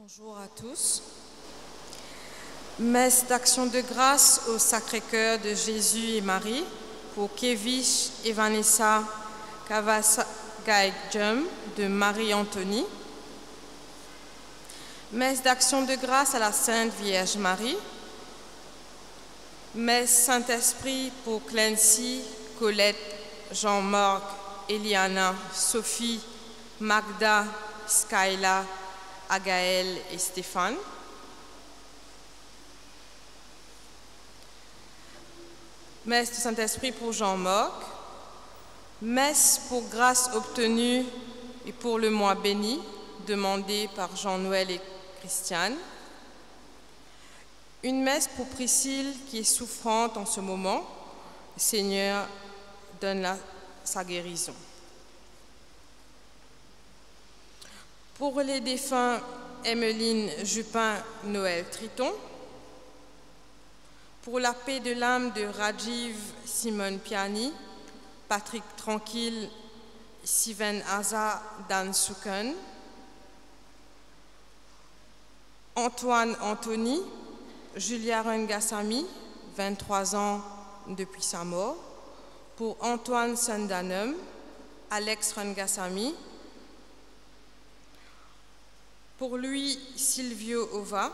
Bonjour à tous. Messe d'action de grâce au Sacré-Cœur de Jésus et Marie pour Kevish et Vanessa Kavasgaijum de Marie-Antonie. Messe d'action de grâce à la Sainte Vierge Marie. Messe Saint-Esprit pour Clancy, Colette, Jean-Marc, Eliana, Sophie, Magda, Skyla, Agaël et Stéphane. Messe du Saint-Esprit pour Jean-Marc. Messe pour grâce obtenue et pour le mois béni, demandé par Jean-Noël et Christiane. Une messe pour Priscille qui est souffrante en ce moment. Le Seigneur donne sa guérison. Pour les défunts, Emmeline Jupin, Noël Triton. Pour la paix de l'âme de Rajiv Simone Piani, Patrick Tranquille, Siven Aza, Dan Souken. Antoine Anthony, Julia Rangasamy, 23 ans depuis sa mort. Pour Antoine Sandanum, Alex Rangasamy. Pour lui, Silvio Ova,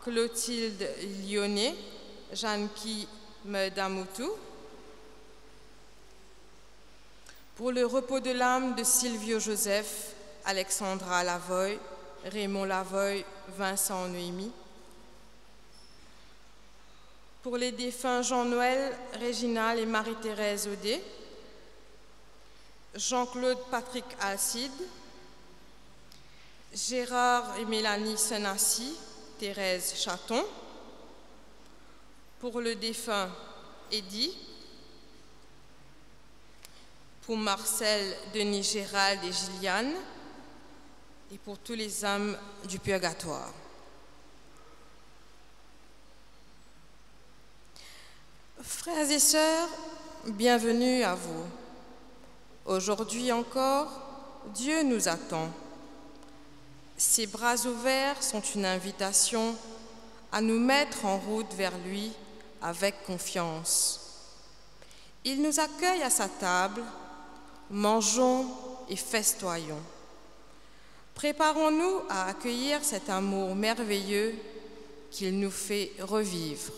Clotilde Lyonnais, Janki Medamutu. Pour le repos de l'âme de Silvio Joseph, Alexandra Lavoie, Raymond Lavoie, Vincent Noémie. Pour les défunts Jean-Noël, Réginal et Marie-Thérèse Audet. Jean-Claude Patrick Alcide. Gérard et Mélanie Senassi, Thérèse Chaton. Pour le défunt Eddy. Pour Marcel, Denis Gérald et Gilliane. Et pour tous les âmes du purgatoire. Frères et sœurs, bienvenue à vous. Aujourd'hui encore, Dieu nous attend. Ses bras ouverts sont une invitation à nous mettre en route vers lui avec confiance. Il nous accueille à sa table, mangeons et festoyons. Préparons-nous à accueillir cet amour merveilleux qu'il nous fait revivre.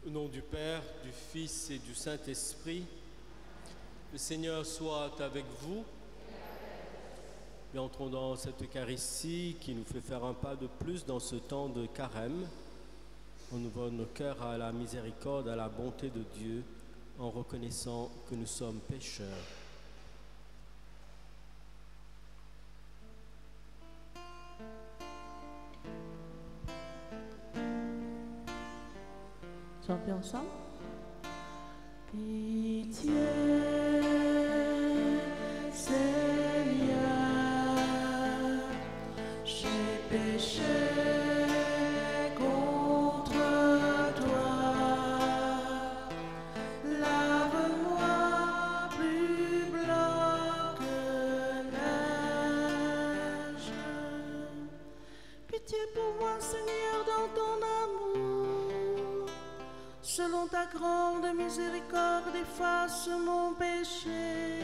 Au nom du Père, du Fils et du Saint-Esprit, Le Seigneur soit avec vous. Et entrons dans cette Eucharistie qui nous fait faire un pas de plus dans ce temps de carême. On ouvre nos cœurs à la miséricorde, à la bonté de Dieu, en reconnaissant que nous sommes pécheurs. Chantez ensemble. Pitié, Seigneur, j'ai péché contre toi. Lave-moi plus blanc que neige. Pitié pour moi, Seigneur, dans ton amour. Selon ta grande miséricorde, efface mon péché.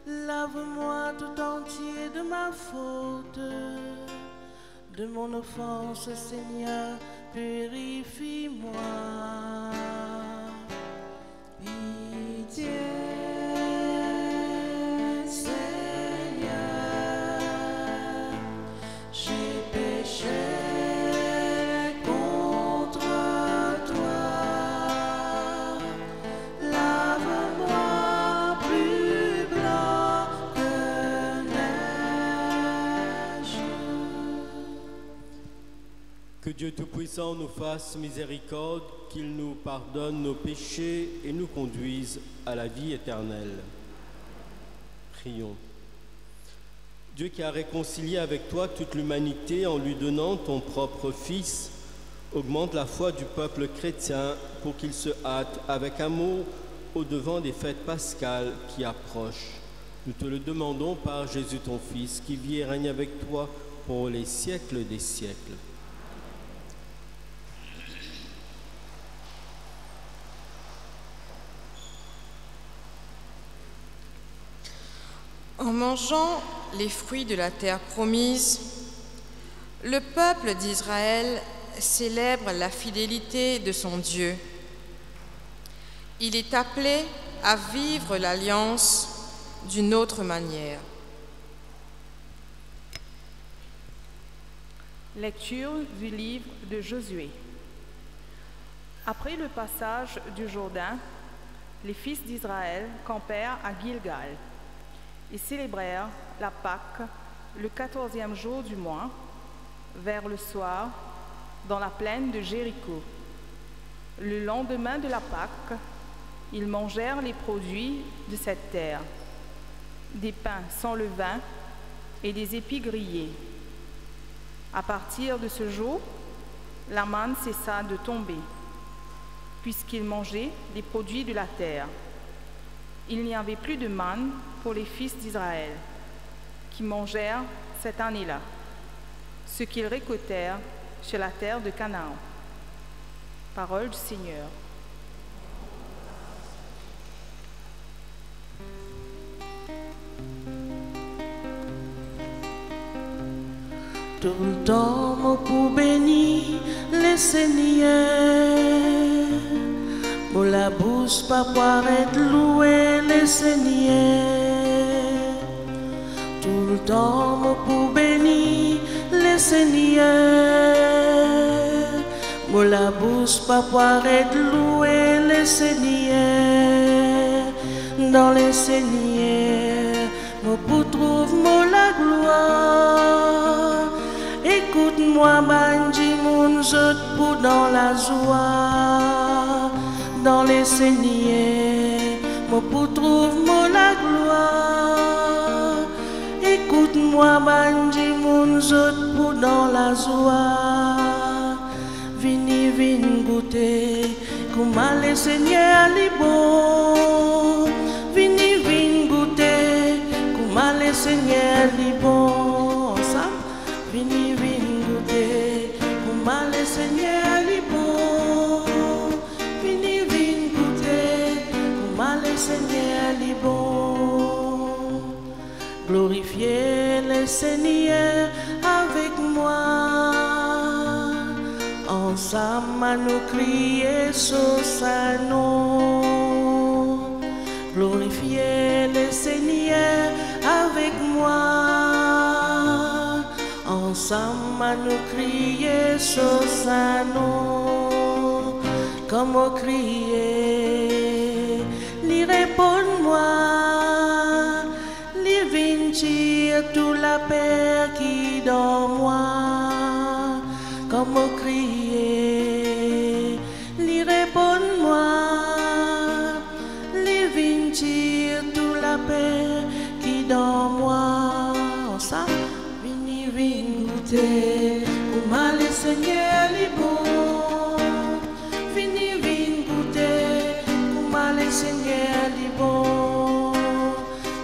Lave-moi tout entier de ma faute, de mon offense, Seigneur, purifie-moi. Pitié, Seigneur, j'ai péché. Que Dieu Tout-Puissant nous fasse miséricorde, qu'il nous pardonne nos péchés et nous conduise à la vie éternelle. Prions. Dieu qui a réconcilié avec toi toute l'humanité en lui donnant ton propre Fils, augmente la foi du peuple chrétien pour qu'il se hâte avec amour au-devant des fêtes pascales qui approchent. Nous te le demandons par Jésus ton Fils, qui vit et règne avec toi pour les siècles des siècles. En mangeant les fruits de la terre promise, le peuple d'Israël célèbre la fidélité de son Dieu. Il est appelé à vivre l'alliance d'une autre manière. Lecture du livre de Josué. Après le passage du Jourdain, les fils d'Israël campèrent à Gilgal. Ils célébrèrent la Pâque le 14e jour du mois, vers le soir, dans la plaine de Jéricho. Le lendemain de la Pâque, ils mangèrent les produits de cette terre, des pains sans levain et des épis grillés. À partir de ce jour, la manne cessa de tomber, puisqu'ils mangeaient les produits de la terre. Il n'y avait plus de manne pour les fils d'Israël, qui mangèrent cette année-là, ce qu'ils récoltèrent sur la terre de Canaan. Parole du Seigneur. Tout le temps, mon pour bénir le Seigneur. Pour la bouche, pas pouvoir être loué le Seigneur. Tout le temps, mon pour bénir le Seigneur. Pour la bouche, pas pouvoir être loué le Seigneur. Dans le Seigneur, mon pour trouve mon la gloire. Écoute-moi, Banji, mon jeu pour dans la joie. Dans les Seigneurs, mon pour trouve mon la gloire. Écoute-moi, Banji, mon jeu pour dans la joie. Vini, vini goûter, comment les Seigneurs les bons. Vini, vini goûter, comment les Seigneurs les bons. Vini, vini goûter, comment les Seigneurs les bons. Vini, vini goûter, comment les Seigneurs les bons. Glorifiez le Seigneur avec moi. Ensemble, nous crier sur sa nom. glorifiez le Seigneur avec moi. Ensemble à nous crier sur sa nom, comme on crier, lui répond-moi, lui vient toute la paix qui dans moi, comme on crier, lui répond-moi, lui vient toute la paix qui dans moi. Ensemble, vini goûter, pour mal le Seigneur est bon. Vini goûter, pour mal le Seigneur est bon.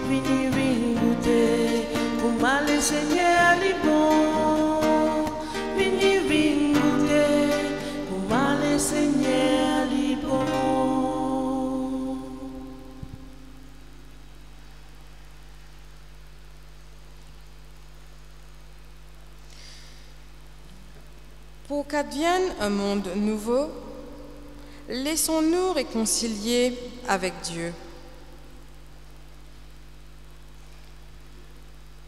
Vini goûter, pour mal le Seigneur est bon. Vini goûter, pour mal le Seigneur est bon. Pour qu'advienne un monde nouveau, laissons-nous réconcilier avec Dieu.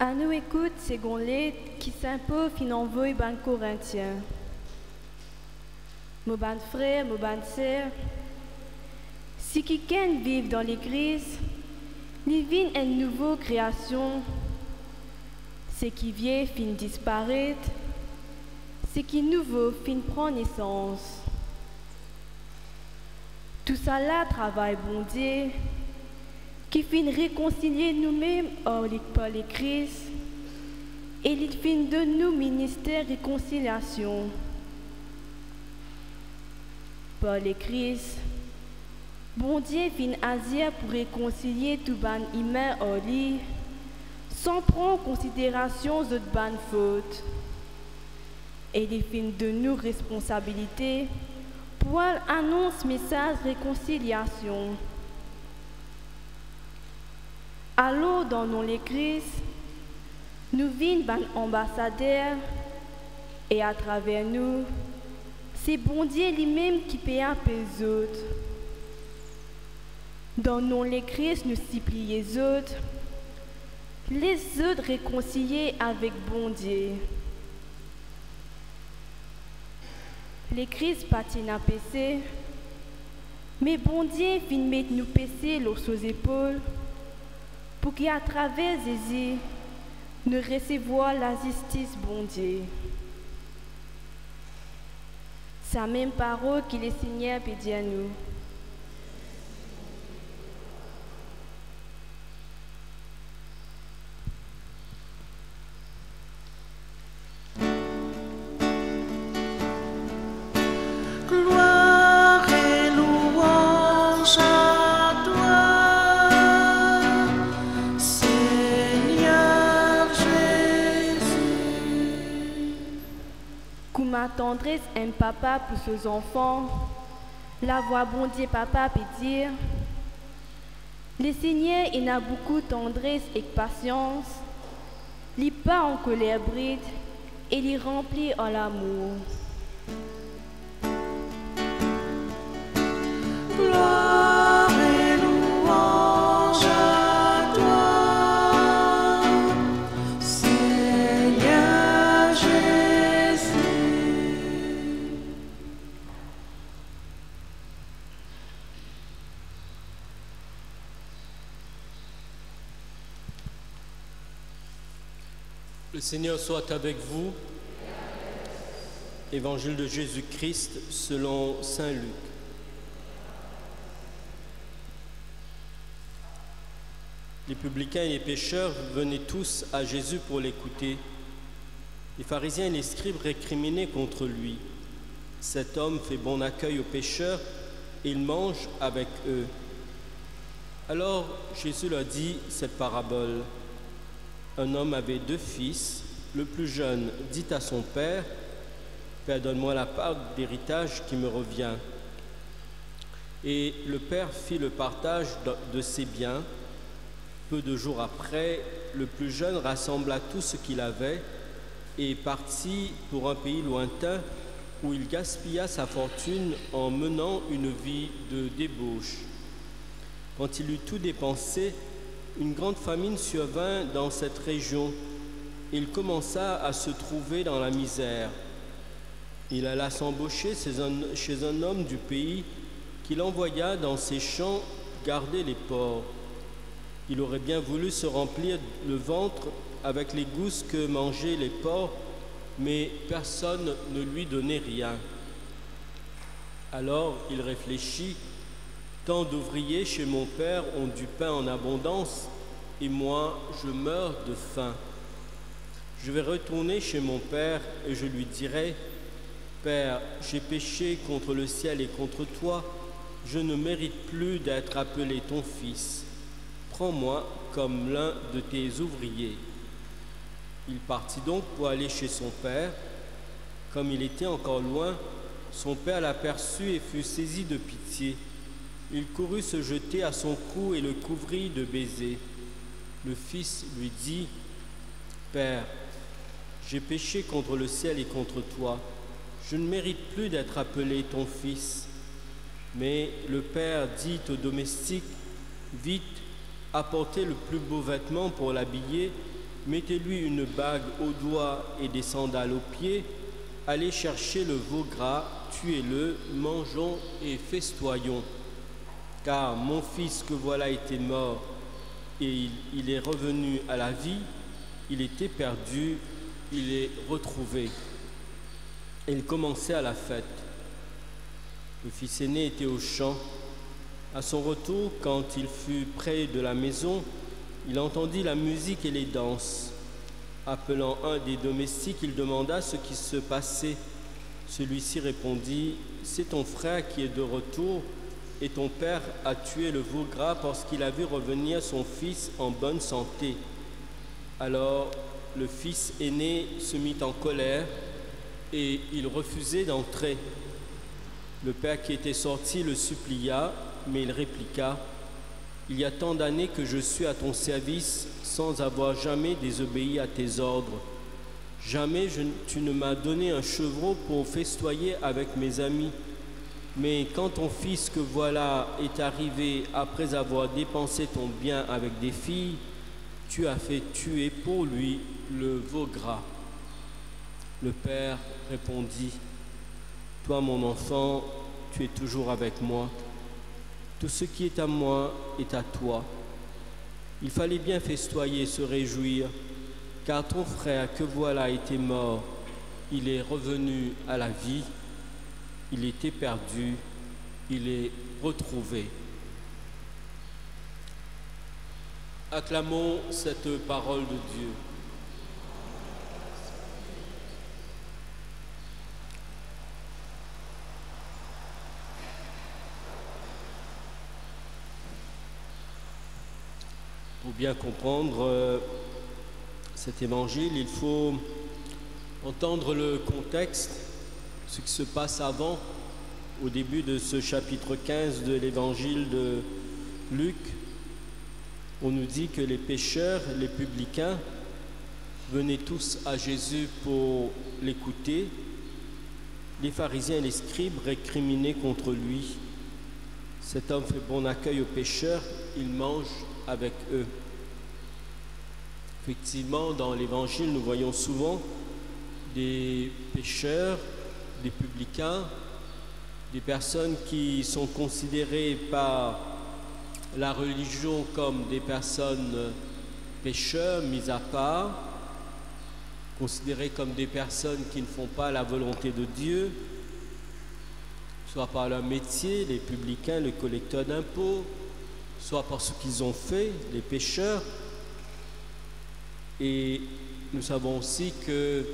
À nous écoute second l'aide qui s'impose fin envoie ban Corinthiens. Mon ban frère, mon ban sœur, si quelqu'un vit dans l'église, il vit une nouvelle création. Ce qui vient fin disparaître, ce qui nouveau fin prend naissance. Tout ça là travail bon Dieu, qui fin réconcilier nous-mêmes par les Christ, et il fin de nous ministère réconciliation. Par les Christ, bon Dieu fin agir pour réconcilier tout ban humain en lui, sans prendre en considération d'autres ban fautes. Et il fin de nous responsabilités pour annoncer message réconciliation. Alors dans nos l'église, nous vîmes ban ambassadeurs et à travers nous, c'est bon Dieu lui-même qui paye les autres. Dans nos l'église, nous supplions les autres réconcilier avec bon Dieu. L'église patine à péché, mais bon Dieu vient mettre nous pécher sur ses épaules pour qu'à travers Jésus, nous recevoir la justice bon Dieu. C'est la même parole que le Seigneur peut dire à nous. Gloire et louange à toi, Seigneur Jésus. Comme ma tendresse aime papa pour ses enfants, la voix bon Dieu papa peut dire, le Seigneur il a beaucoup de tendresse et de patience, il pas en colère bride et il remplit en l'amour. Gloire et louange à toi, Seigneur Jésus. Le Seigneur soit avec vous. Évangile de Jésus-Christ selon saint Luc. Les publicains et les pécheurs venaient tous à Jésus pour l'écouter. Les pharisiens et les scribes récriminaient contre lui. Cet homme fait bon accueil aux pécheurs et il mange avec eux. Alors Jésus leur dit cette parabole. Un homme avait 2 fils. Le plus jeune dit à son père, « Père, donne-moi la part d'héritage qui me revient. » Et le père fit le partage de ses biens. Peu de jours après, le plus jeune rassembla tout ce qu'il avait et partit pour un pays lointain où il gaspilla sa fortune en menant une vie de débauche. Quand il eut tout dépensé, une grande famine survint dans cette région. Il commença à se trouver dans la misère. Il alla s'embaucher chez un homme du pays qu'il envoya dans ses champs garder les porcs. Il aurait bien voulu se remplir le ventre avec les gousses que mangeaient les porcs, mais personne ne lui donnait rien. Alors il réfléchit, tant d'ouvriers chez mon père ont du pain en abondance, et moi je meurs de faim. Je vais retourner chez mon père et je lui dirai, Père, j'ai péché contre le ciel et contre toi, je ne mérite plus d'être appelé ton fils. Prends-moi comme l'un de tes ouvriers. Il partit donc pour aller chez son père. Comme il était encore loin, son père l'aperçut et fut saisi de pitié. Il courut se jeter à son cou et le couvrit de baisers. Le fils lui dit, Père, j'ai péché contre le ciel et contre toi. Je ne mérite plus d'être appelé ton fils. Mais le père dit au domestique, vite, apportez le plus beau vêtement pour l'habiller, mettez-lui une bague au doigt et des sandales aux pieds, allez chercher le veau gras, tuez-le, mangeons et festoyons. Car mon fils que voilà était mort, et il est revenu à la vie, il était perdu, il est retrouvé. Et il commençait à la fête. Le fils aîné était au champ. À son retour, quand il fut près de la maison, il entendit la musique et les danses. Appelant un des domestiques, il demanda ce qui se passait. Celui-ci répondit, « C'est ton frère qui est de retour, et ton père a tué le veau gras parce qu'il a vu revenir son fils en bonne santé. » Alors le fils aîné se mit en colère, et il refusait d'entrer. Le père qui était sorti le supplia, mais il répliqua, « Il y a tant d'années que je suis à ton service sans avoir jamais désobéi à tes ordres. Jamais tu ne m'as donné un chevreau pour festoyer avec mes amis. Mais quand ton fils que voilà est arrivé après avoir dépensé ton bien avec des filles, tu as fait tuer pour lui le veau gras. » Le père répondit, « Toi, mon enfant, tu es toujours avec moi. Tout ce qui est à moi est à toi. Il fallait bien festoyer et se réjouir, car ton frère que voilà était mort, il est revenu à la vie, il était perdu, il est retrouvé. » Acclamons cette parole de Dieu. Pour bien comprendre cet évangile, il faut entendre le contexte, ce qui se passe avant, au début de ce chapitre 15 de l'évangile de Luc. On nous dit que les pécheurs, les publicains, venaient tous à Jésus pour l'écouter. Les pharisiens et les scribes récriminaient contre lui. Cet homme fait bon accueil aux pécheurs, il mange avec eux. Effectivement, dans l'évangile, nous voyons souvent des pécheurs, des publicains, des personnes qui sont considérées par la religion comme des personnes pécheurs, mis à part, considérées comme des personnes qui ne font pas la volonté de Dieu, soit par leur métier, les publicains, les collecteurs d'impôts, soit par ce qu'ils ont fait, les pécheurs. Et nous savons aussi que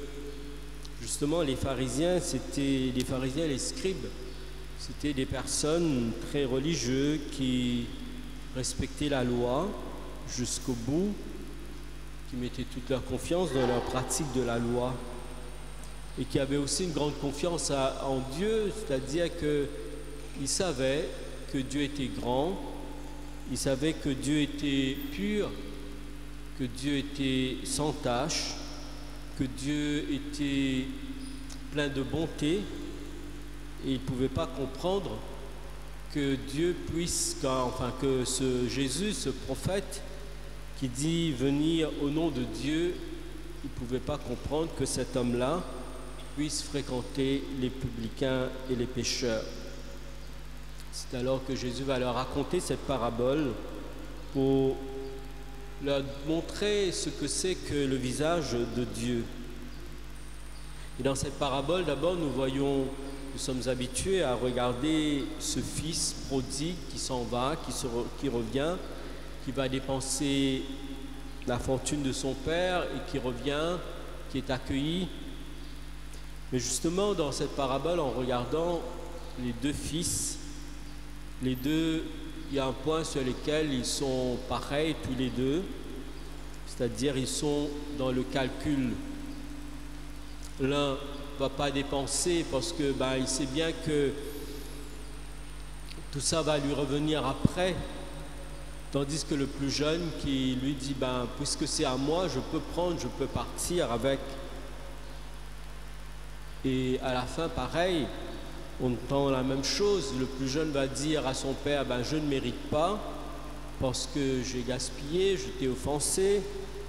justement les pharisiens, les scribes, c'était des personnes très religieuses qui respectaient la loi jusqu'au bout, qui mettaient toute leur confiance dans leur pratique de la loi et qui avaient aussi une grande confiance en Dieu, c'est-à-dire qu'ils savaient que Dieu était grand, ils savaient que Dieu était pur, que Dieu était sans tache, que Dieu était plein de bonté, et ils ne pouvaient pas comprendre que Dieu puisse, que ce Jésus, ce prophète, qui dit venir au nom de Dieu, il ne pouvait pas comprendre que cet homme-là puisse fréquenter les publicains et les pécheurs. C'est alors que Jésus va leur raconter cette parabole pour leur montrer ce que c'est que le visage de Dieu. Et dans cette parabole, d'abord, nous sommes habitués à regarder ce fils prodigue qui s'en va, qui revient, qui va dépenser la fortune de son père et qui revient, qui est accueilli. Mais justement, dans cette parabole, en regardant les deux fils, les deux, il y a un point sur lequel ils sont pareils tous les deux, c'est-à-dire ils sont dans le calcul. L'un ne va pas dépenser parce que il sait bien que tout ça va lui revenir après, tandis que le plus jeune qui lui dit puisque c'est à moi, je peux prendre, je peux partir avec. Et à la fin, pareil, on entend la même chose. Le plus jeune va dire à son père, je ne mérite pas parce que j'ai gaspillé, je t'ai offensé,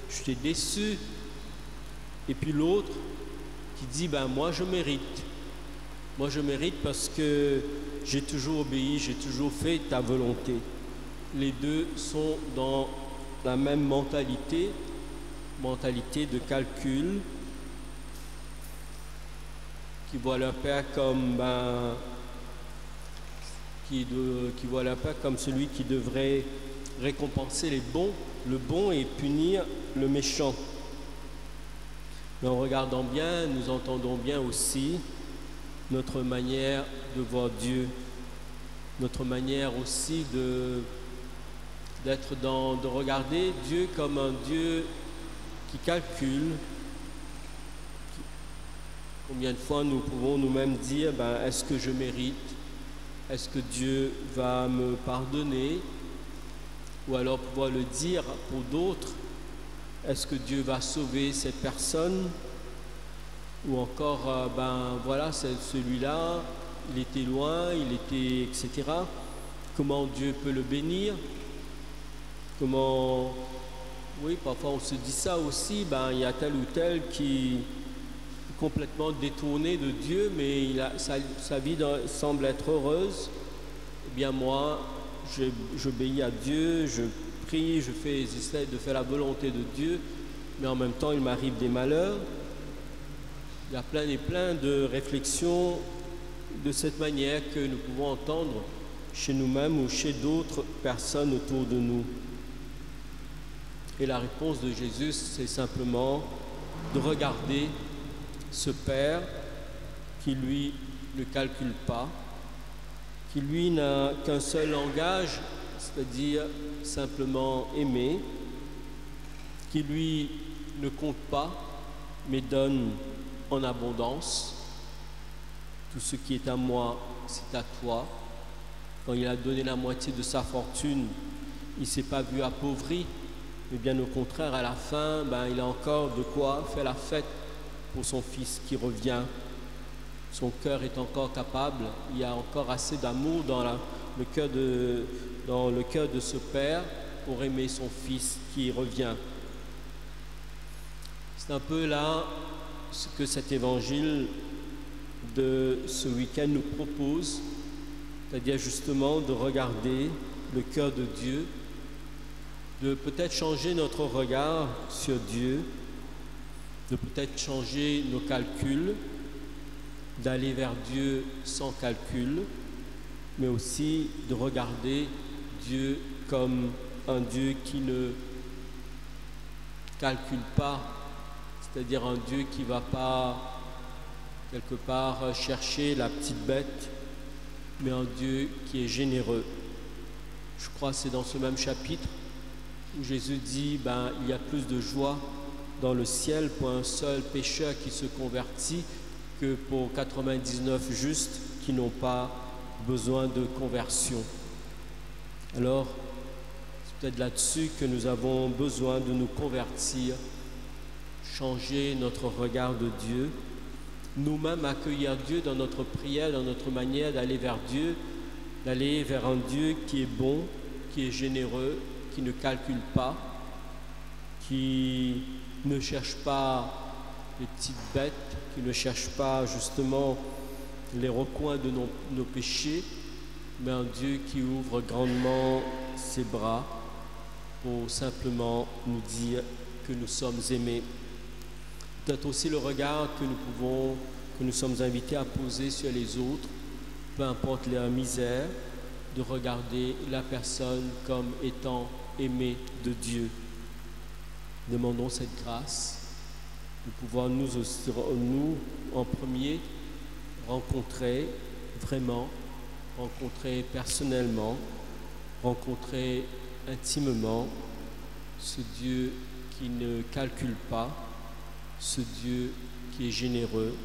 je t'ai déçu. Et puis l'autre qui dit, moi je mérite. Moi je mérite parce que j'ai toujours obéi, j'ai toujours fait ta volonté. Les deux sont dans la même mentalité de calcul, qui voient leur père comme qui voient leur père comme celui qui devrait récompenser le bon et punir le méchant. Mais en regardant bien, nous entendons bien aussi notre manière de voir Dieu, notre manière aussi de regarder Dieu comme un Dieu qui calcule. Combien de fois nous pouvons nous-mêmes dire, est-ce que je mérite? Est-ce que Dieu va me pardonner? Ou alors pouvoir le dire pour d'autres, est-ce que Dieu va sauver cette personne? Ou encore, c'est celui-là, il était loin, etc. Comment Dieu peut le bénir? Oui, parfois on se dit ça aussi, il y a tel ou tel qui est complètement détourné de Dieu, mais sa vie semble être heureuse. Eh bien moi, j'obéis à Dieu, je prie, j'essaie de faire la volonté de Dieu, mais en même temps il m'arrive des malheurs. Il y a plein et plein de réflexions de cette manière que nous pouvons entendre chez nous-mêmes ou chez d'autres personnes autour de nous. Et la réponse de Jésus, c'est simplement de regarder ce Père qui, lui, ne calcule pas, qui, lui, n'a qu'un seul langage, c'est-à-dire simplement aimer, qui, lui, ne compte pas, mais donne en abondance. Tout ce qui est à moi, c'est à toi. Quand il a donné la moitié de sa fortune, il ne s'est pas vu appauvri, mais bien au contraire, à la fin, il a encore de quoi faire la fête pour son fils qui revient. Son cœur est encore capable, il y a encore assez d'amour dans le cœur de ce père pour aimer son fils qui revient. C'est un peu là ce que cet évangile de ce week-end nous propose, c'est-à-dire justement de regarder le cœur de Dieu, de peut-être changer notre regard sur Dieu, de peut-être changer nos calculs, d'aller vers Dieu sans calcul, mais aussi de regarder Dieu comme un Dieu qui ne calcule pas, c'est-à-dire un Dieu qui ne va pas quelque part chercher la petite bête, mais un Dieu qui est généreux. Je crois que c'est dans ce même chapitre où Jésus dit il y a plus de joie dans le ciel pour un seul pécheur qui se convertit que pour 99 justes qui n'ont pas besoin de conversion. Alors, c'est peut-être là-dessus que nous avons besoin de nous convertir, changer notre regard de Dieu, nous-mêmes accueillir Dieu dans notre prière, dans notre manière d'aller vers Dieu, d'aller vers un Dieu qui est bon, qui est généreux, qui ne calcule pas, qui ne cherche pas les petites bêtes, qui ne cherche pas justement les recoins de nos péchés, mais un Dieu qui ouvre grandement ses bras pour simplement nous dire que nous sommes aimés. Peut-être aussi le regard que nous sommes invités à poser sur les autres, peu importe leur misère, de regarder la personne comme étant aimée de Dieu. Demandons cette grâce de pouvoir nous en premier rencontrer vraiment, rencontrer personnellement, rencontrer intimement ce Dieu qui ne calcule pas, ce Dieu qui est généreux,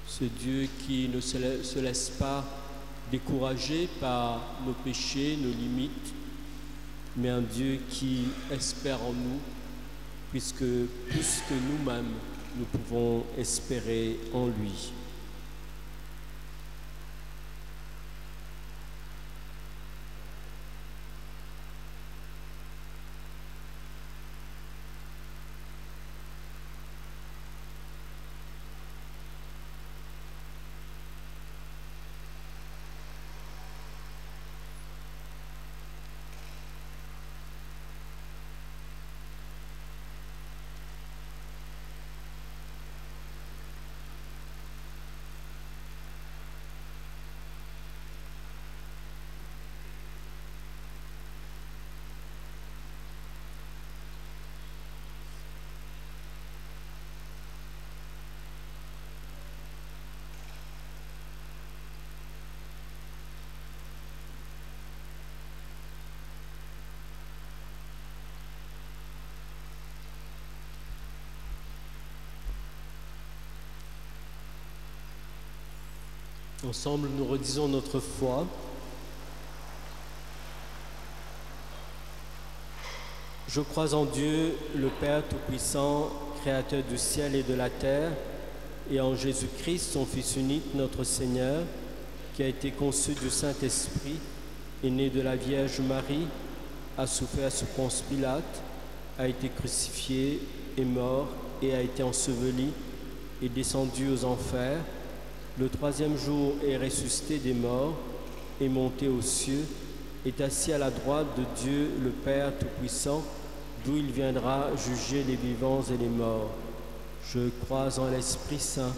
ce Dieu qui ne se laisse pas décourager par nos péchés, nos limites, mais un Dieu qui espère en nous, puisque plus que nous-mêmes, nous pouvons espérer en lui. Ensemble, nous redisons notre foi. Je crois en Dieu, le Père Tout-Puissant, Créateur du ciel et de la terre, et en Jésus-Christ, son Fils unique, notre Seigneur, qui a été conçu du Saint-Esprit, est né de la Vierge Marie, a souffert sous Ponce Pilate, a été crucifié, est mort et a été enseveli, est descendu aux enfers. Le troisième jour est ressuscité des morts, est monté aux cieux, est assis à la droite de Dieu le Père Tout-Puissant, d'où il viendra juger les vivants et les morts. Je crois en l'Esprit Saint,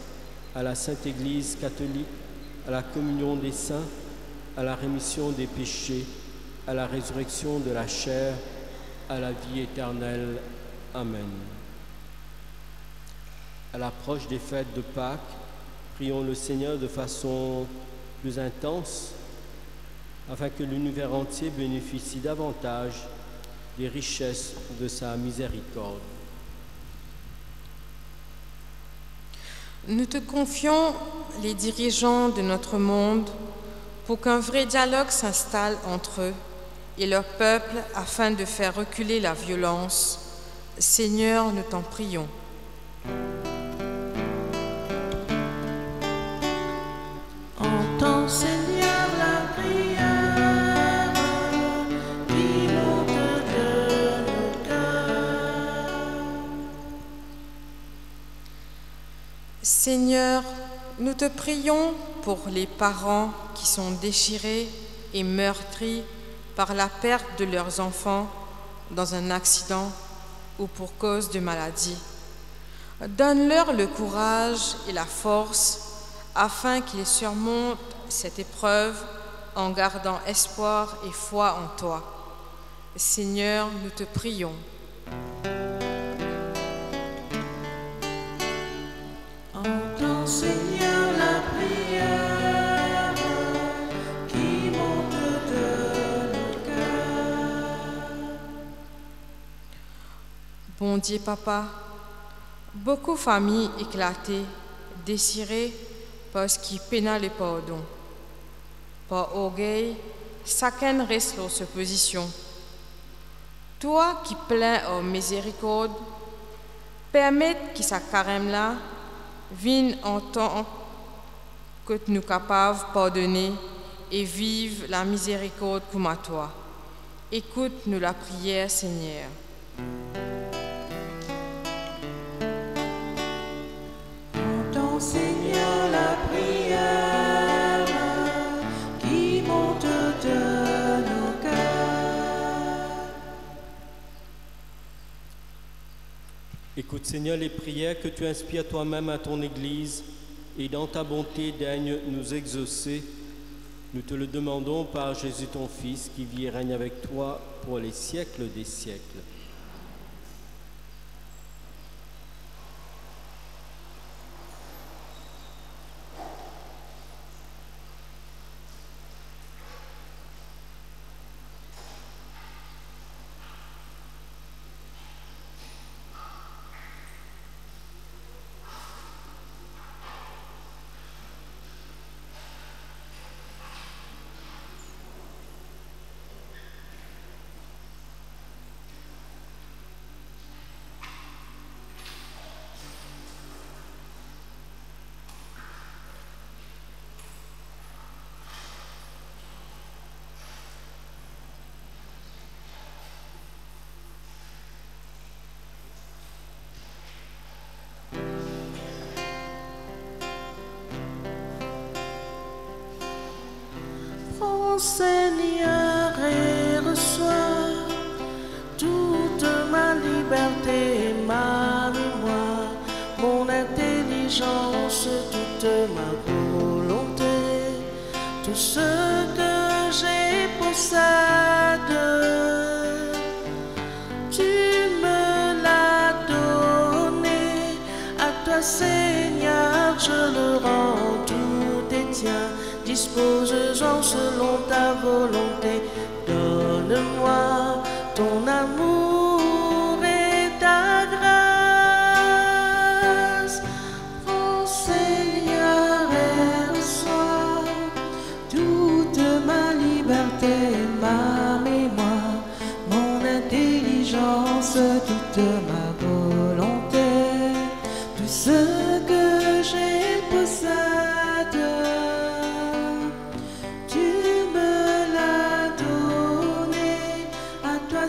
à la Sainte Église catholique, à la communion des saints, à la rémission des péchés, à la résurrection de la chair, à la vie éternelle. Amen. À l'approche des fêtes de Pâques, prions le Seigneur de façon plus intense, afin que l'univers entier bénéficie davantage des richesses de sa miséricorde. Nous te confions les dirigeants de notre monde pour qu'un vrai dialogue s'installe entre eux et leur peuple afin de faire reculer la violence. Seigneur, nous t'en prions. Entends, Seigneur, la prière qui monte de nos cœurs. Seigneur, nous te prions pour les parents qui sont déchirés et meurtris par la perte de leurs enfants dans un accident ou pour cause de maladie. Donne-leur le courage et la force afin qu'ils surmontent cette épreuve en gardant espoir et foi en toi. Seigneur, nous te prions. Entends, Seigneur, la prière qui monte de nos cœurs. Bon Dieu, Papa, beaucoup de familles éclatées, désirées parce qu'ils peinent le pardon. Par orgueil, chacun reste dans sa position. Toi qui plains en miséricorde, permets que sa carême-là vienne en temps que nous capables de pardonner et vive la miséricorde comme à toi. Écoute-nous la prière, Seigneur. Entends, Seigneur, la prière qui monte de nos cœurs. Écoute, Seigneur, les prières que tu inspires toi-même à ton Église, et dans ta bonté daigne nous exaucer. Nous te le demandons par Jésus ton Fils, qui vit et règne avec toi pour les siècles des siècles. Seigneur, et reçois toute ma liberté, ma mémoire, mon intelligence, toute ma volonté, tout ce que j'ai possède. Tu me l'as donné, à toi, Seigneur, je le rends, tout est tien. Dispose-en selon ta volonté, donne-moi ton amour et ta grâce. Oh Seigneur, et reçois toute ma liberté, ma mémoire, mon intelligence, toute ma volonté, tout ce que j'ai possède.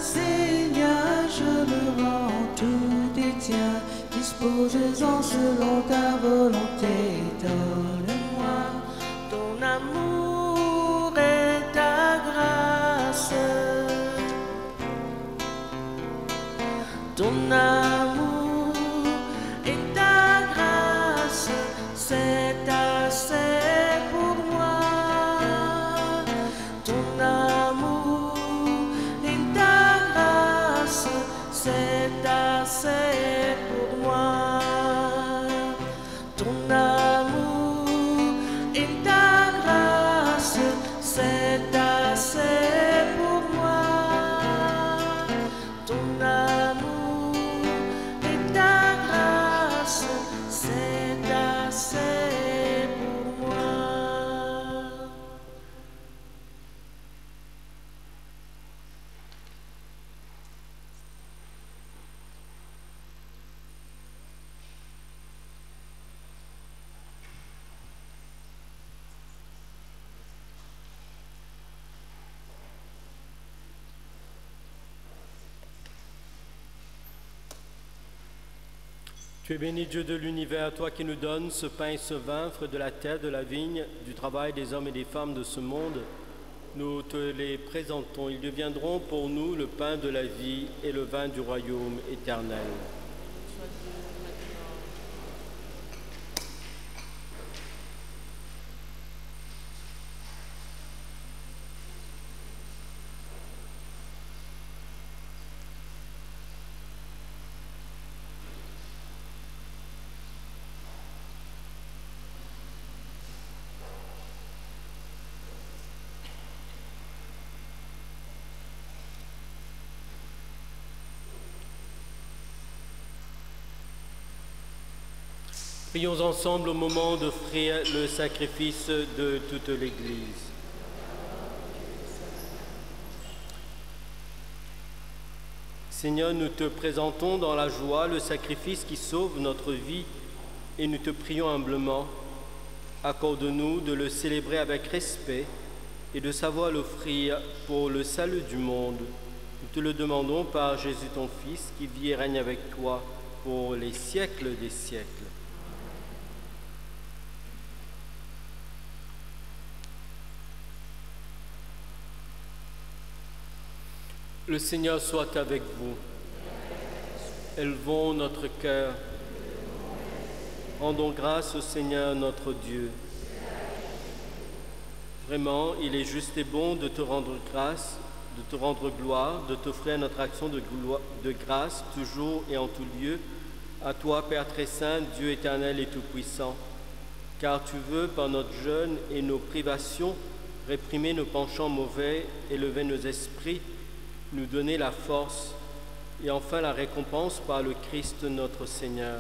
Seigneur, je le rends, tout est tien. Dispose-en selon ta volonté. Donne-moi ton amour et ta grâce. Ton amour et ta grâce, c'est assez pour moi. Ton amour et ta grâce, c'est assez pour moi. Ton amour et ta grâce, c'est assez pour moi. Ton amour et ta grâce, c'est assez pour moi. Tu es béni, Dieu de l'univers, toi qui nous donnes ce pain et ce vin, fruit de la terre, de la vigne, du travail des hommes et des femmes de ce monde. Nous te les présentons. Ils deviendront pour nous le pain de la vie et le vin du royaume éternel. Prions ensemble au moment d'offrir le sacrifice de toute l'Église. Seigneur, nous te présentons dans la joie le sacrifice qui sauve notre vie et nous te prions humblement, accorde-nous de le célébrer avec respect et de savoir l'offrir pour le salut du monde. Nous te le demandons par Jésus ton Fils, qui vit et règne avec toi pour les siècles des siècles. Le Seigneur soit avec vous. Élevons notre cœur. Rendons grâce au Seigneur notre Dieu. Vraiment, il est juste et bon de te rendre grâce, de te rendre gloire, de t'offrir notre action de grâce, toujours et en tout lieu, à toi, Père très saint, Dieu éternel et tout-puissant. Car tu veux, par notre jeûne et nos privations, réprimer nos penchants mauvais, élever nos esprits, nous donner la force et enfin la récompense par le Christ notre Seigneur.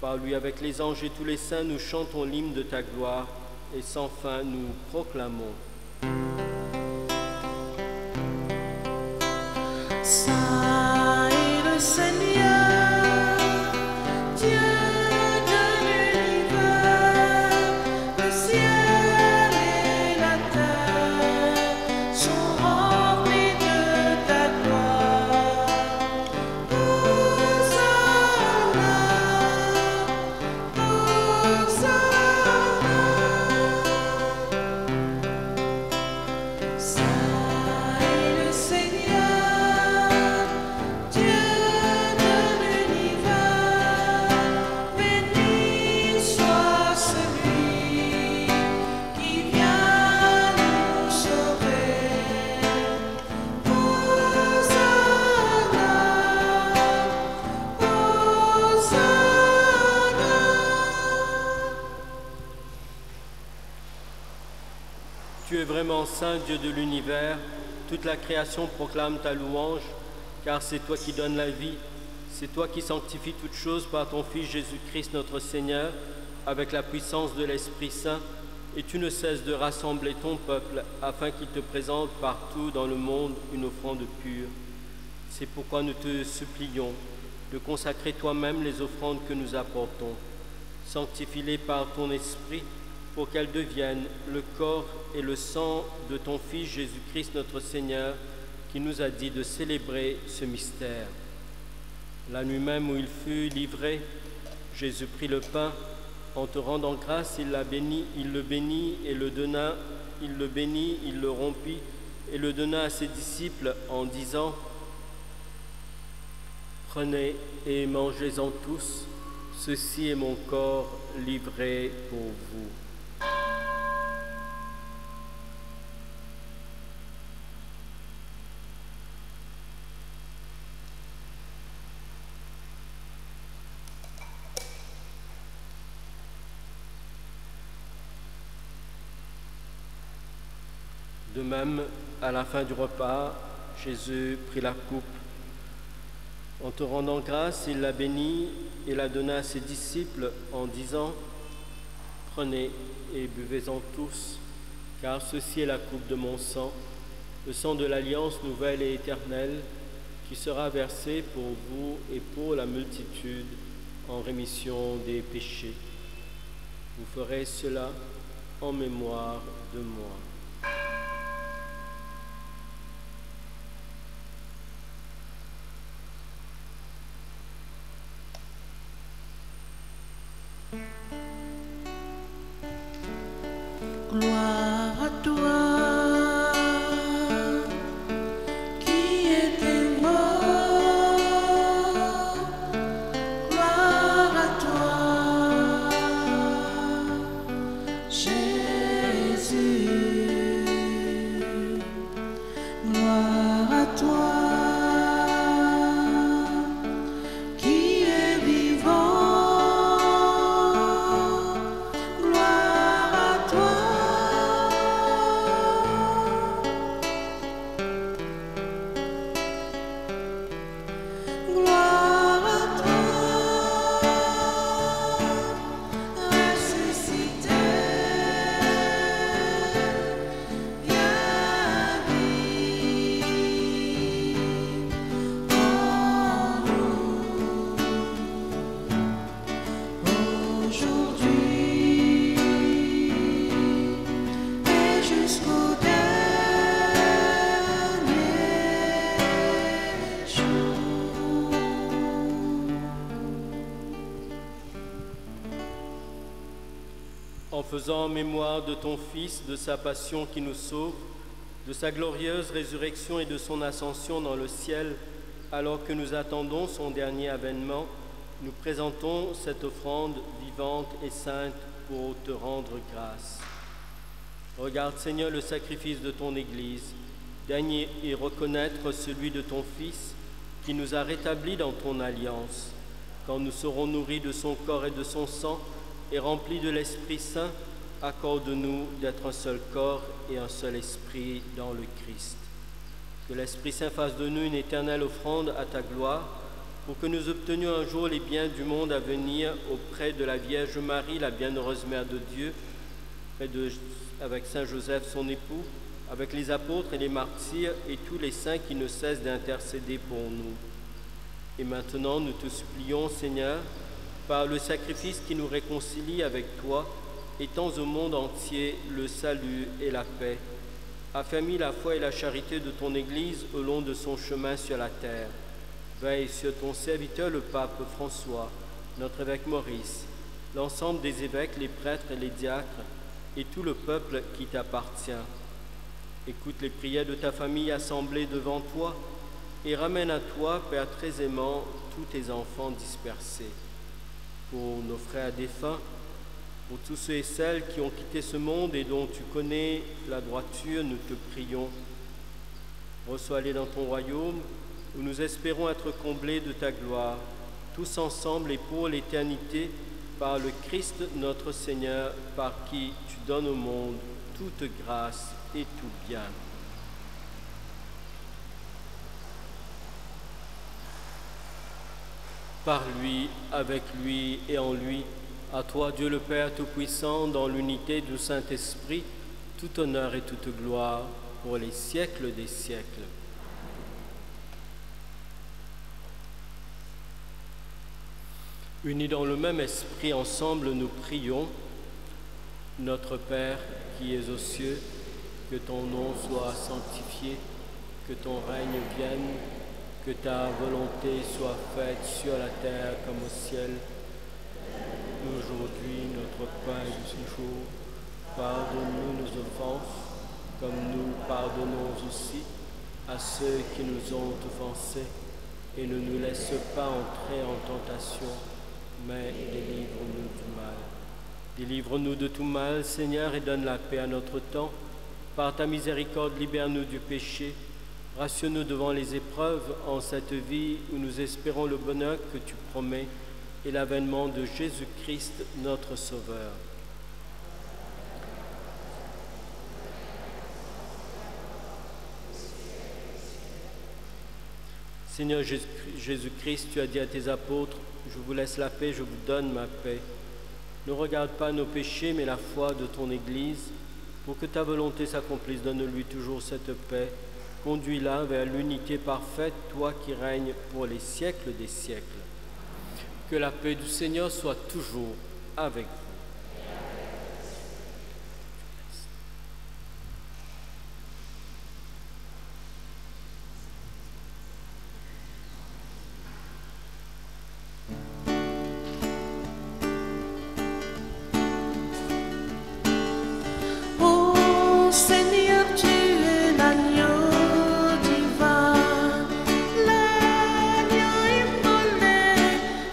Par lui, avec les anges et tous les saints, nous chantons l'hymne de ta gloire et sans fin nous proclamons. Saint est le Seigneur, Dieu de l'univers, le ciel et la terre sont remplis de ta gloire. Hosanna, Hosanna. Saint est le Seigneur, Dieu de l'univers, béni soit celui qui vient nous sauver. Hosanna, Hosanna. Tu es vraiment saint, Dieu de l'univers. Toute la création proclame ta louange, car c'est toi qui donnes la vie. C'est toi qui sanctifies toutes choses par ton Fils Jésus-Christ notre Seigneur, avec la puissance de l'Esprit Saint. Et tu ne cesses de rassembler ton peuple, afin qu'il te présente partout dans le monde une offrande pure. C'est pourquoi nous te supplions de consacrer toi-même les offrandes que nous apportons. Sanctifie-les par ton Esprit, pour qu'elles deviennent le corps et le sang de ton Fils Jésus-Christ notre Seigneur, qui nous a dit de célébrer ce mystère. La nuit même où il fut livré, Jésus prit le pain, en te rendant grâce, il le bénit et le donna, il le bénit, il le rompit et le donna à ses disciples en disant : « Prenez et mangez-en tous, ceci est mon corps livré pour vous. » De même, à la fin du repas, Jésus prit la coupe. En te rendant grâce, il la bénit et la donna à ses disciples en disant : « Prenez et buvez-en tous, car ceci est la coupe de mon sang, le sang de l'alliance nouvelle et éternelle, qui sera versé pour vous et pour la multitude en rémission des péchés. Vous ferez cela en mémoire de moi. » Gloire à toi, qui étais mort. Gloire à toi, Jésus. Gloire à toi, qui est vivant. Aujourd'hui et jusqu'au dernier. faisant mémoire de ton Fils, de sa passion qui nous sauve, de sa glorieuse résurrection et de son ascension dans le ciel, alors que nous attendons son dernier avènement, nous présentons cette offrande vivante et sainte pour te rendre grâce. Regarde, Seigneur, le sacrifice de ton Église. Daigne y reconnaître celui de ton Fils qui nous a rétablis dans ton alliance. Quand nous serons nourris de son corps et de son sang et remplis de l'Esprit Saint, accorde-nous d'être un seul corps et un seul esprit dans le Christ. Que l'Esprit Saint fasse de nous une éternelle offrande à ta gloire, pour que nous obtenions un jour les biens du monde à venir auprès de la Vierge Marie, la bienheureuse Mère de Dieu, avec Saint Joseph, son époux, avec les apôtres et les martyrs et tous les saints qui ne cessent d'intercéder pour nous. Et maintenant, nous te supplions, Seigneur, par le sacrifice qui nous réconcilie avec toi, étends au monde entier le salut et la paix. Affermis la foi et la charité de ton Église au long de son chemin sur la terre. Veille sur ton serviteur, le pape François, notre évêque Maurice, l'ensemble des évêques, les prêtres et les diacres, et tout le peuple qui t'appartient. Écoute les prières de ta famille assemblée devant toi, et ramène à toi, Père très aimant, tous tes enfants dispersés. Pour nos frères défunts, pour tous ceux et celles qui ont quitté ce monde et dont tu connais la droiture, nous te prions. Reçois-les dans ton royaume, où nous espérons être comblés de ta gloire, tous ensemble et pour l'éternité, par le Christ notre Seigneur, par qui tu donnes au monde toute grâce et tout bien. Par lui, avec lui et en lui, à toi Dieu le Père Tout-Puissant, dans l'unité du Saint-Esprit, tout honneur et toute gloire pour les siècles des siècles. Unis dans le même esprit, ensemble, nous prions. Notre Père qui es aux cieux, que ton nom soit sanctifié, que ton règne vienne, que ta volonté soit faite sur la terre comme au ciel. Aujourd'hui, notre pain de ce jour, pardonne-nous nos offenses, comme nous pardonnons aussi à ceux qui nous ont offensés, et ne nous laisse pas entrer en tentation, mais délivre-nous du mal. Délivre-nous de tout mal, Seigneur, et donne la paix à notre temps. Par ta miséricorde, libère-nous du péché. Rassure-nous devant les épreuves en cette vie où nous espérons le bonheur que tu promets et l'avènement de Jésus-Christ, notre Sauveur. Seigneur Jésus-Christ, tu as dit à tes apôtres, « Je vous laisse la paix, je vous donne ma paix. » Ne regarde pas nos péchés, mais la foi de ton Église. Pour que ta volonté s'accomplisse, donne-lui toujours cette paix. Conduis-la vers l'unité parfaite, toi qui règnes pour les siècles des siècles. Que la paix du Seigneur soit toujours avec vous.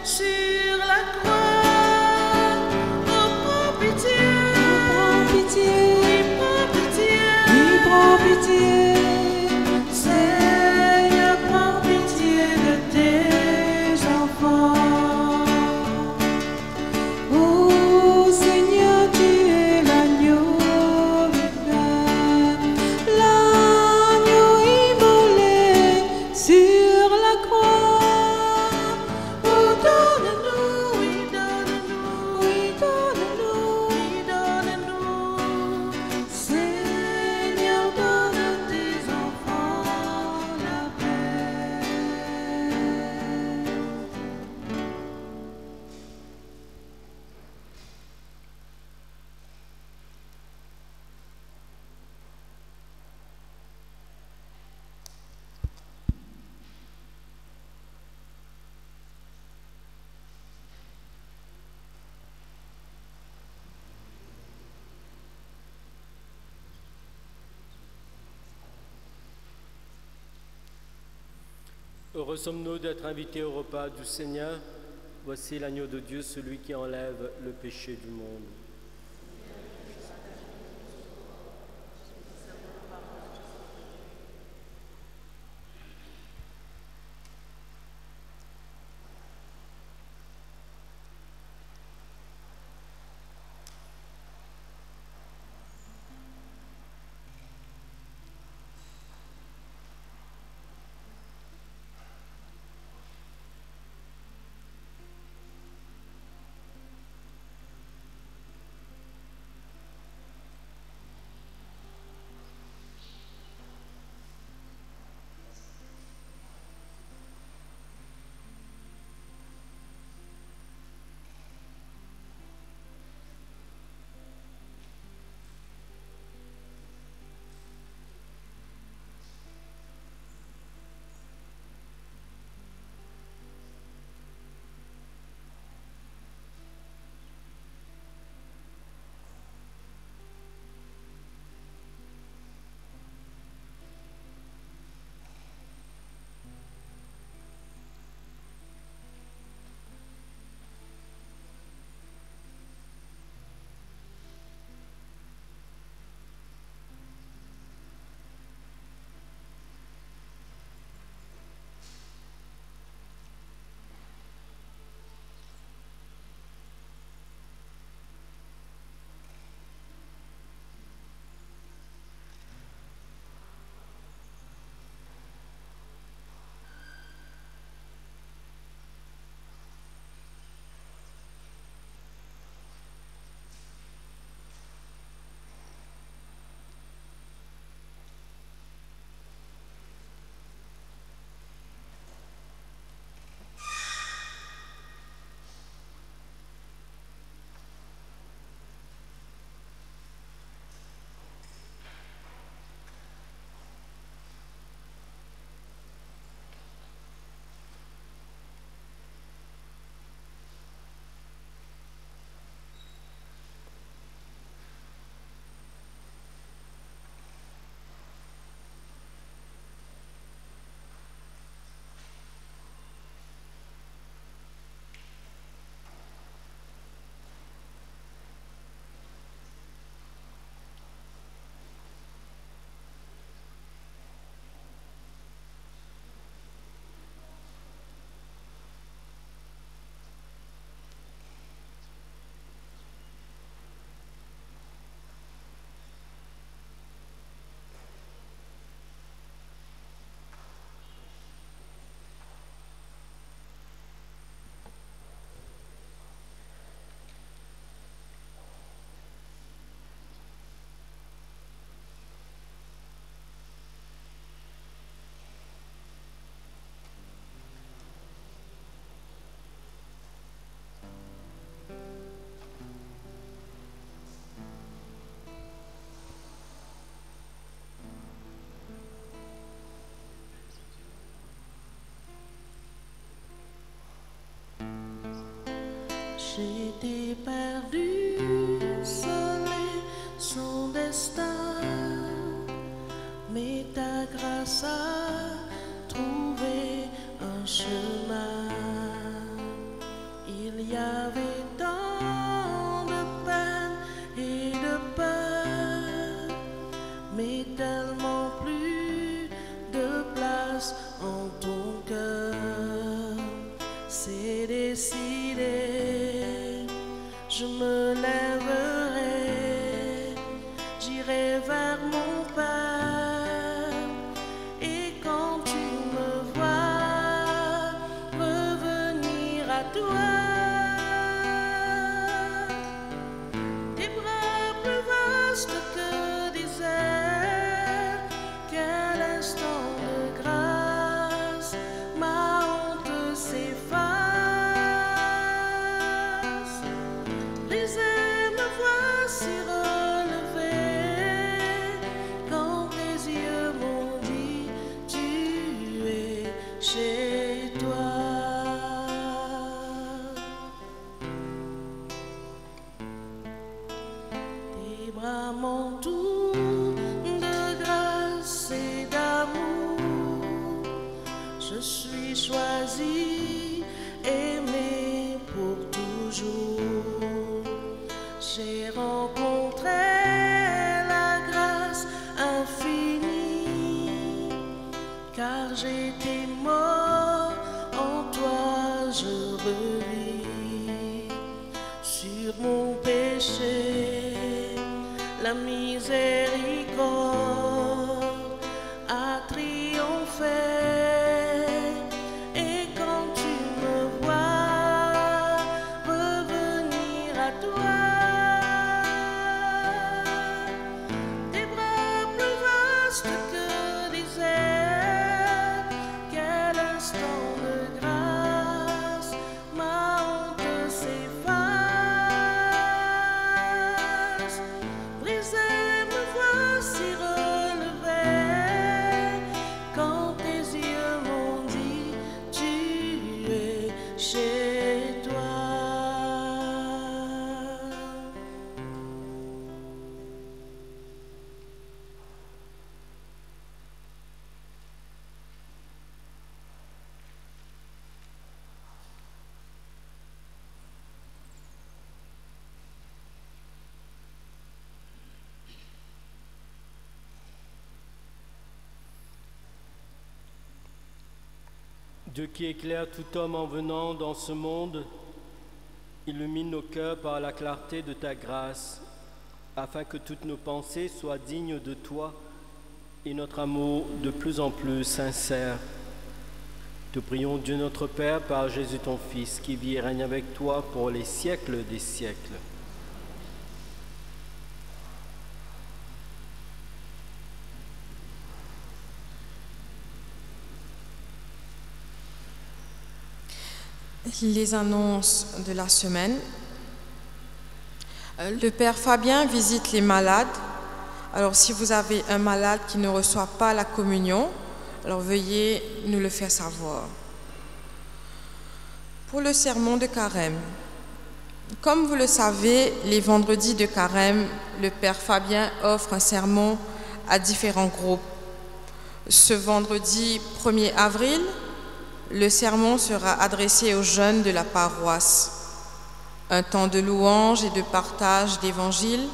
Sur la croix, Heureux sommes-nous d'être invités au repas du Seigneur. Voici l'agneau de Dieu, celui qui enlève le péché du monde. J'étais perdu, seul et son destin, mais ta grâce a trouvé un chemin. Il y avait tant de peine et de peur, mais tellement plus de place en ton cœur. C'est décidé, je me lèverai, j'irai vers mon Père, et quand tu me vois revenir à toi, tes bras plus vastes que des airs, quel instant de grâce. car j'étais mort, en toi je revis. Sur mon péché, la miséricorde a triomphé. Et quand tu me vois revenir à toi, tes bras plus vastes que des airs, quel instant de grâce, ma honte s'efface. Brisé, me voici relevé, quand tes yeux m'ont dit tu es chez toi. Dieu qui éclaire tout homme en venant dans ce monde, illumine nos cœurs par la clarté de ta grâce, afin que toutes nos pensées soient dignes de toi et notre amour de plus en plus sincère. Te prions, Dieu notre Père, par Jésus ton Fils, qui vit et règne avec toi pour les siècles des siècles. Les annonces de la semaine. Le Père Fabien visite les malades. Alors si vous avez un malade qui ne reçoit pas la communion, alors veuillez nous le faire savoir. Pour le sermon de Carême, comme vous le savez, les vendredis de Carême, le Père Fabien offre un sermon à différents groupes. Ce vendredi 1er avril, le sermon sera adressé aux jeunes de la paroisse. Un temps de louange et de partage d'évangile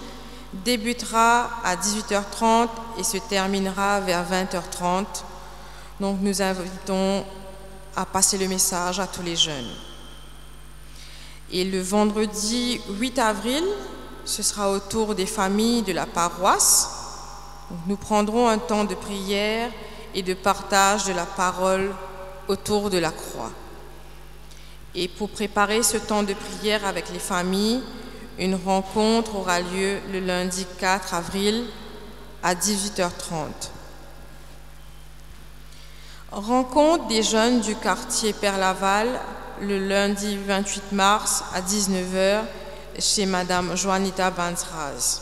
débutera à 18h30 et se terminera vers 20h30. Donc nous invitons à passer le message à tous les jeunes. Et le vendredi 8 avril, ce sera au tour des familles de la paroisse. Donc nous prendrons un temps de prière et de partage de la parole autour de la croix. Et pour préparer ce temps de prière avec les familles, une rencontre aura lieu le lundi 4 avril à 18h30. Rencontre des jeunes du quartier Père-Laval le lundi 28 mars à 19h chez Madame Juanita Banzraz.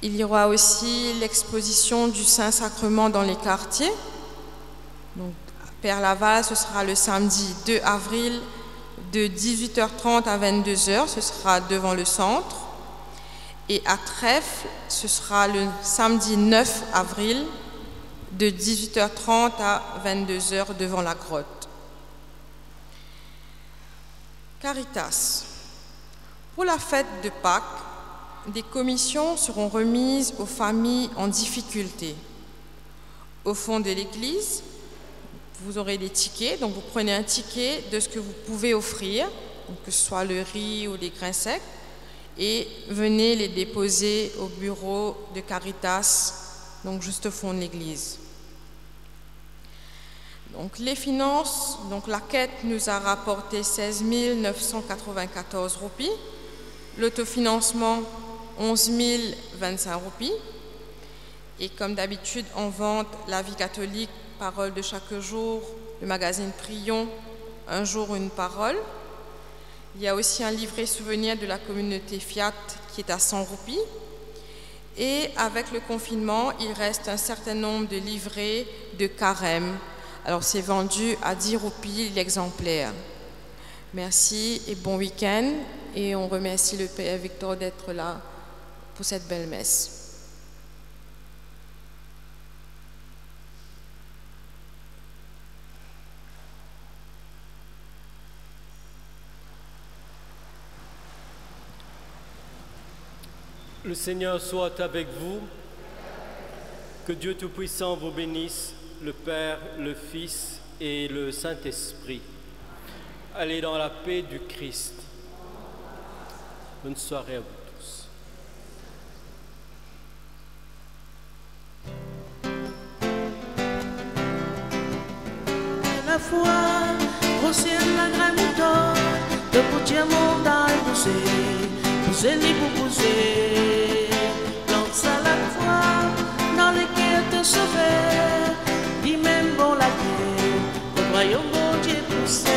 Il y aura aussi l'exposition du Saint-Sacrement dans les quartiers. Donc, Père-Laval, ce sera le samedi 2 avril de 18h30 à 22h, ce sera devant le centre. Et à Trèfle, ce sera le samedi 9 avril de 18h30 à 22h devant la grotte. Caritas. Pour la fête de Pâques, des commissions seront remises aux familles en difficulté. Au fond de l'église, vous aurez des tickets, donc vous prenez un ticket de ce que vous pouvez offrir, donc que ce soit le riz ou les grains secs, et venez les déposer au bureau de Caritas, donc juste au fond de l'église. Donc les finances, donc la quête nous a rapporté 16 994 roupies, l'autofinancement 11 025 roupies, et comme d'habitude en vente la vie catholique, parole de chaque jour, le magazine Prions, un jour une parole. Il y a aussi un livret souvenir de la communauté Fiat qui est à 100 roupies. Et avec le confinement, il reste un certain nombre de livrets de carême. Alors c'est vendu à 10 roupies l'exemplaire. Merci et bon week-end. Et on remercie le Père Victor d'être là pour cette belle messe. Le Seigneur soit avec vous. Que Dieu Tout-Puissant vous bénisse, le Père, le Fils et le Saint-Esprit. Allez dans la paix du Christ. Bonne soirée à vous tous. La foi, grossière la grammaire, de poutier mondial pousser ni pour pousser. Lance à la foi, dans les quais te sauver, dit même bon la terre, le royaume bon Dieu pousser.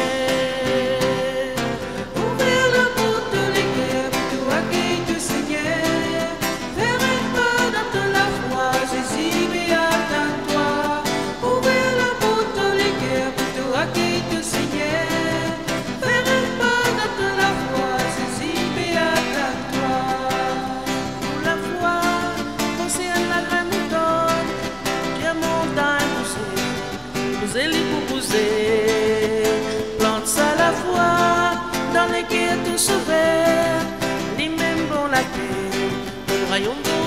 Ouvrir la porte de l'équerre, pour tout accueillir du Seigneur, faire un pas dans la foi, Jésus béat en toi. Ouvrir la porte de l'équerre, pour tout accueillir du Seigneur, faire un pas dans la foi, Jésus béat en toi. Pour la foi, pensez à la grande montagne, Dieu montagne poussée, pousez les pour pousser. Plante ça la foi, dans les quais tout sauver, les mêmes bon la terre, le royaume de